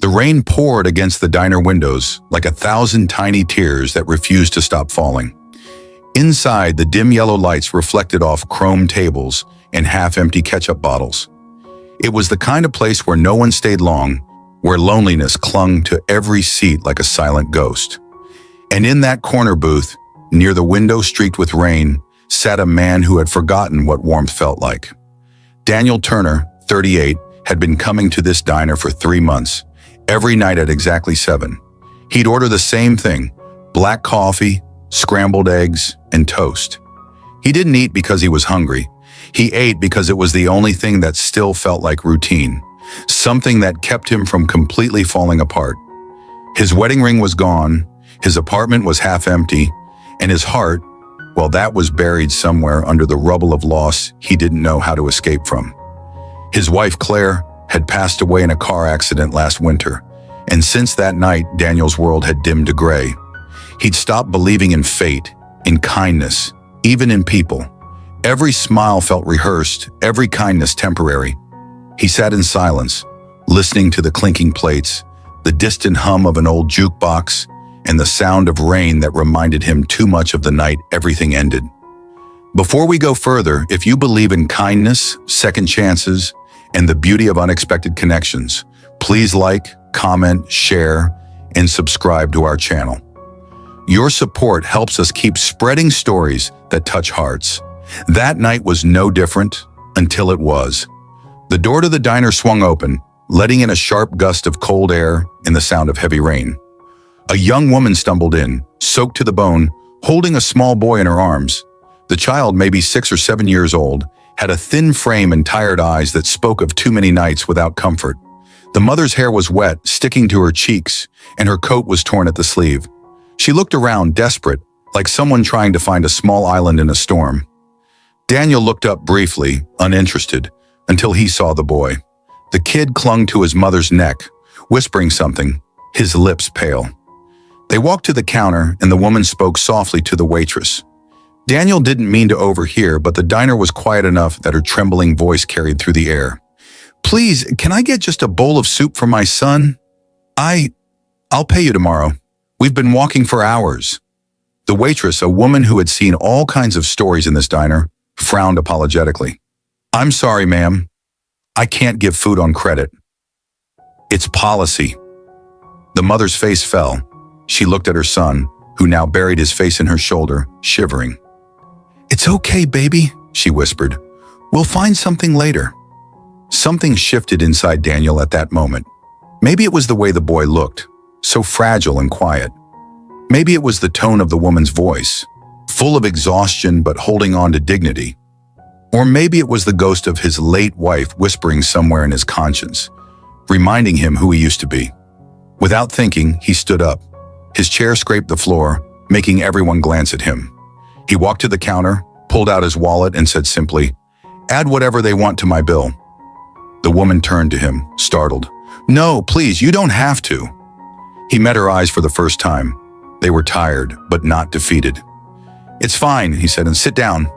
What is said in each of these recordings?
The rain poured against the diner windows like 1,000 tiny tears that refused to stop falling. Inside, the dim yellow lights reflected off chrome tables and half-empty ketchup bottles. It was the kind of place where no one stayed long, where loneliness clung to every seat like a silent ghost. And in that corner booth, near the window streaked with rain, sat a man who had forgotten what warmth felt like. Daniel Turner, 38, had been coming to this diner for 3 months, every night at exactly 7. He'd order the same thing: black coffee, scrambled eggs, and toast. He didn't eat because he was hungry. He ate because it was the only thing that still felt like routine, something that kept him from completely falling apart. His wedding ring was gone, his apartment was half empty, and his heart, well, that was buried somewhere under the rubble of loss he didn't know how to escape from. His wife, Claire, had passed away in a car accident last winter, and since that night, Daniel's world had dimmed to gray. He'd stopped believing in fate, in kindness, even in people. Every smile felt rehearsed, every kindness temporary. He sat in silence, listening to the clinking plates, the distant hum of an old jukebox, and the sound of rain that reminded him too much of the night everything ended. Before we go further, if you believe in kindness, second chances, and the beauty of unexpected connections, please like, comment, share, and subscribe to our channel. Your support helps us keep spreading stories that touch hearts. That night was no different until it was. The door to the diner swung open, letting in a sharp gust of cold air and the sound of heavy rain. A young woman stumbled in, soaked to the bone, holding a small boy in her arms. The child, maybe 6 or 7 years old, had a thin frame and tired eyes that spoke of too many nights without comfort. The mother's hair was wet, sticking to her cheeks, and her coat was torn at the sleeve. She looked around, desperate, like someone trying to find a small island in a storm. Daniel looked up briefly, uninterested, until he saw the boy. The kid clung to his mother's neck, whispering something, his lips pale. They walked to the counter, and the woman spoke softly to the waitress. Daniel didn't mean to overhear, but the diner was quiet enough that her trembling voice carried through the air. "Please, can I get just a bowl of soup for my son? I'll pay you tomorrow. We've been walking for hours." The waitress, a woman who had seen all kinds of stories in this diner, frowned apologetically. "I'm sorry, ma'am. I can't give food on credit. It's policy." The mother's face fell. She looked at her son, who now buried his face in her shoulder, shivering. "It's okay, baby," she whispered. "We'll find something later." Something shifted inside Daniel at that moment. Maybe it was the way the boy looked, so fragile and quiet. Maybe it was the tone of the woman's voice, full of exhaustion but holding on to dignity. Or maybe it was the ghost of his late wife whispering somewhere in his conscience, reminding him who he used to be. Without thinking, he stood up. His chair scraped the floor, making everyone glance at him. He walked to the counter, pulled out his wallet, and said simply, "Add whatever they want to my bill." The woman turned to him, startled. "No, please, you don't have to." He met her eyes for the first time. They were tired, but not defeated. "It's fine," he said, "and sit down."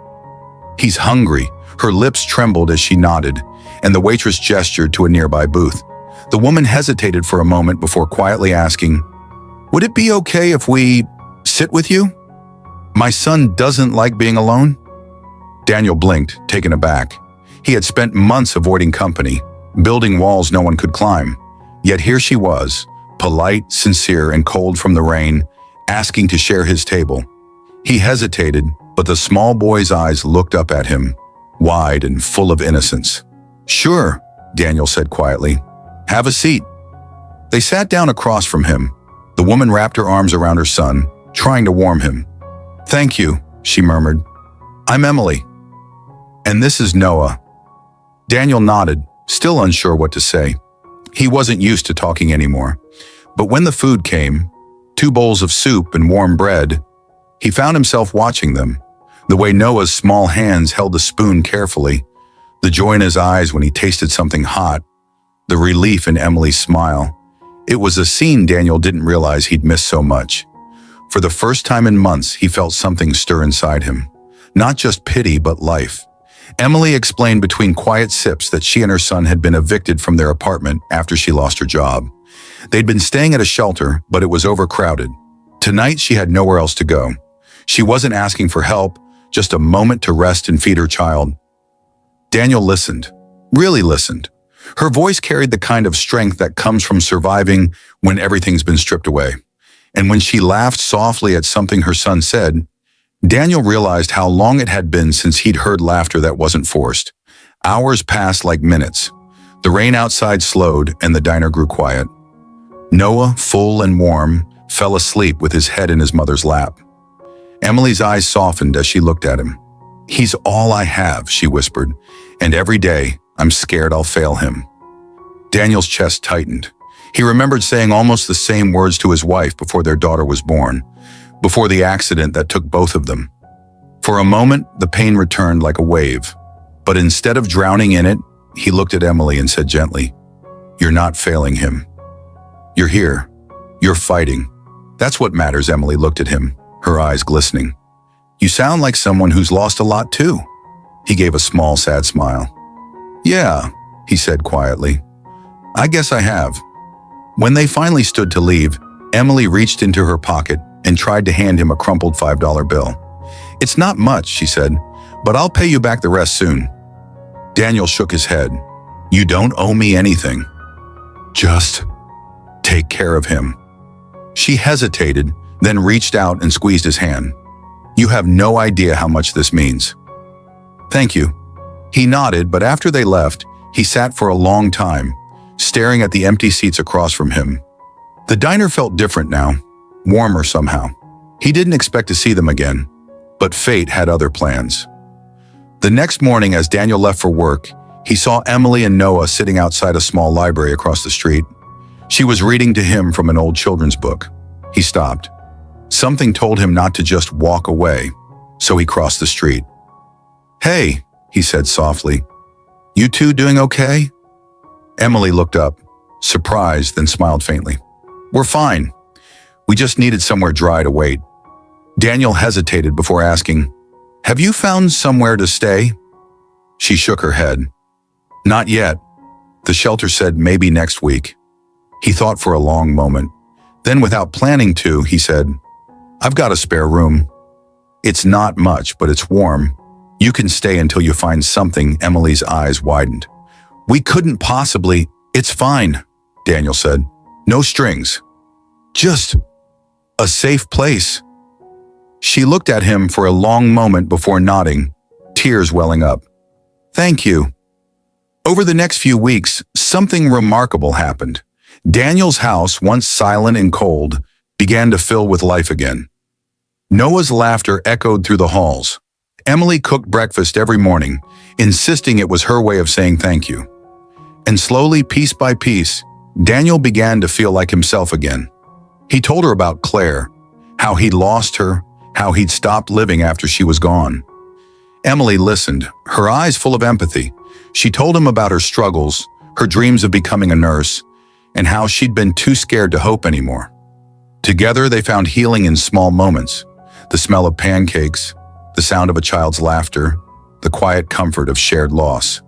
"He's hungry." Her lips trembled as she nodded, and the waitress gestured to a nearby booth. The woman hesitated for a moment before quietly asking, "Would it be okay if we sit with you? My son doesn't like being alone." Daniel blinked, taken aback. He had spent months avoiding company, building walls no one could climb. Yet here she was, polite, sincere, and cold from the rain, asking to share his table. He hesitated, but the small boy's eyes looked up at him, wide and full of innocence. "Sure," Daniel said quietly. "Have a seat." They sat down across from him. The woman wrapped her arms around her son, trying to warm him. "Thank you," she murmured. "I'm Emily. And this is Noah." Daniel nodded, still unsure what to say. He wasn't used to talking anymore. But when the food came, 2 bowls of soup and warm bread, he found himself watching them. The way Noah's small hands held the spoon carefully, the joy in his eyes when he tasted something hot, the relief in Emily's smile. It was a scene Daniel didn't realize he'd missed so much. For the first time in months, he felt something stir inside him. Not just pity, but life. Emily explained between quiet sips that she and her son had been evicted from their apartment after she lost her job. They'd been staying at a shelter, but it was overcrowded. Tonight, she had nowhere else to go. She wasn't asking for help, just a moment to rest and feed her child. Daniel listened, really listened. Her voice carried the kind of strength that comes from surviving when everything's been stripped away. And when she laughed softly at something her son said, Daniel realized how long it had been since he'd heard laughter that wasn't forced. Hours passed like minutes. The rain outside slowed and the diner grew quiet. Noah, full and warm, fell asleep with his head in his mother's lap. Emily's eyes softened as she looked at him. "He's all I have," she whispered, "and every day I'm scared I'll fail him." Daniel's chest tightened. He remembered saying almost the same words to his wife before their daughter was born, before the accident that took both of them. For a moment, the pain returned like a wave. But instead of drowning in it, he looked at Emily and said gently, "You're not failing him. You're here. You're fighting. That's what matters." Emily looked at him, her eyes glistening. "You sound like someone who's lost a lot too." He gave a small, sad smile. "Yeah," he said quietly. "I guess I have." When they finally stood to leave, Emily reached into her pocket and tried to hand him a crumpled $5 bill. "It's not much," she said, "but I'll pay you back the rest soon." Daniel shook his head. "You don't owe me anything. Just take care of him." She hesitated, then reached out and squeezed his hand. "You have no idea how much this means." "Thank you." He nodded, but after they left, he sat for a long time, staring at the empty seats across from him. The diner felt different now, warmer somehow. He didn't expect to see them again, but fate had other plans. The next morning, as Daniel left for work, he saw Emily and Noah sitting outside a small library across the street. She was reading to him from an old children's book. He stopped. Something told him not to just walk away, so he crossed the street. "Hey," he said softly. "You two doing okay?" Emily looked up, surprised, then smiled faintly. "We're fine. We just needed somewhere dry to wait." Daniel hesitated before asking, "Have you found somewhere to stay?" She shook her head. "Not yet. The shelter said maybe next week." He thought for a long moment. Then, without planning to, he said, "I've got a spare room. It's not much, but it's warm. You can stay until you find something." Emily's eyes widened. "We couldn't possibly." "It's fine," Daniel said. "No strings. Just a safe place." She looked at him for a long moment before nodding, tears welling up. "Thank you." Over the next few weeks, something remarkable happened. Daniel's house, once silent and cold, began to fill with life again. Noah's laughter echoed through the halls. Emily cooked breakfast every morning, insisting it was her way of saying thank you. And slowly, piece by piece, Daniel began to feel like himself again. He told her about Claire, how he'd lost her, how he'd stopped living after she was gone. Emily listened, her eyes full of empathy. She told him about her struggles, her dreams of becoming a nurse, and how she'd been too scared to hope anymore. Together, they found healing in small moments: the smell of pancakes, the sound of a child's laughter, the quiet comfort of shared loss.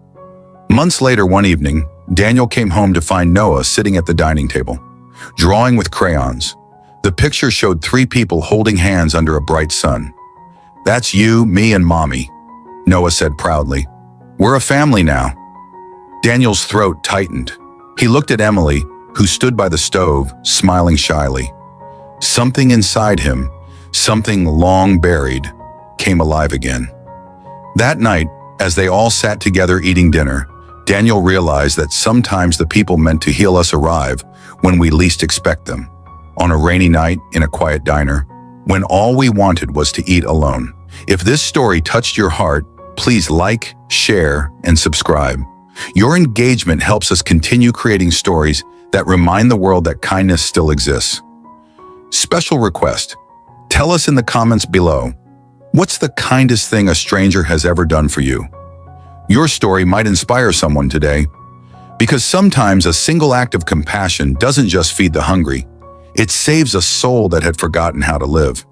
Months later, one evening, Daniel came home to find Noah sitting at the dining table, drawing with crayons. The picture showed 3 people holding hands under a bright sun. "That's you, me, and Mommy," Noah said proudly. "We're a family now." Daniel's throat tightened. He looked at Emily, who stood by the stove, smiling shyly. Something inside him, something long buried, came alive again. That night, as they all sat together eating dinner, Daniel realized that sometimes the people meant to heal us arrive when we least expect them. On a rainy night in a quiet diner, when all we wanted was to eat alone. If this story touched your heart, please like, share, and subscribe. Your engagement helps us continue creating stories that remind the world that kindness still exists. Special request: tell us in the comments below, what's the kindest thing a stranger has ever done for you? Your story might inspire someone today, because sometimes a single act of compassion doesn't just feed the hungry, it saves a soul that had forgotten how to live.